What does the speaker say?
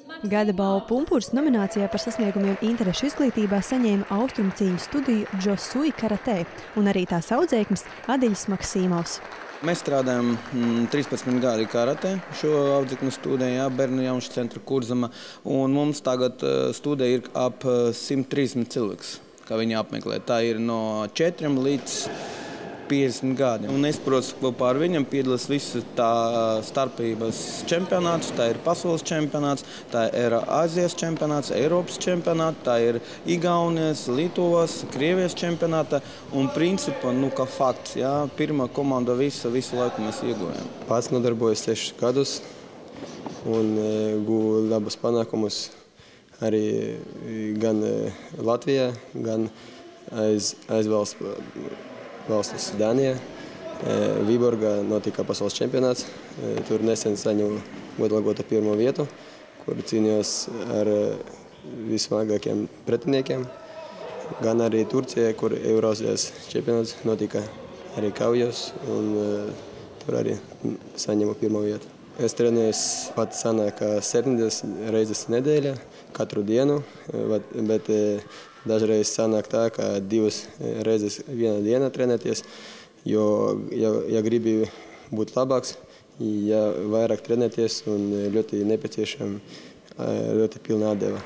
Gada balvu Pumpurs nominācijā par sasniegumiem interešu izglītībā saņēma austrumu cīņu studiju Džosui karatē un arī tās audzēknis Adiļs Maksīmovs. Mēs strādājam 13 gadi karatē, šo audzēkņu studijā, Bērnu jauniešu centra Kurzama, un mums tagad studija ir ap 130 cilvēks, kā viņi apmeklē. Tā ir no 4 līdz 50 gadi. Un es, protams, kopā ar viņam piedalos visu tā starpības čempionātus, tā ir pasaules čempionāts, tā ir Āzijas čempionāts, Eiropas čempionāts, tā ir Igaunijas, Lietuvas, Krievijas čempionāta. Un principā, kā fakts, pirmā komanda visu laiku mēs ieguvām. Pats nodarbojos 6 gadus un guvu labus panākumus arī gan Latvijā, gan aiz valstis Dānijā. Viborgā notika pasaules čempionāts. Tur nesen saņēmu godalgotu 1. vietu, kur cīnījos ar vismagākiem pretiniekiem. Gan arī Turcijā, kur Eirāzijas čempionāts notika arī kaujos, un tur arī saņēmu 1. vietu. Es trenējos pat sanāk 70 reizes nedēļā, katru dienu, bet dažreiz sanāk tā, ka 2 reizes vienā dienā trenēties, jo, ja gribi būt labāks, ja vairāk trenēties un ļoti nepieciešama ļoti pilna atdeva.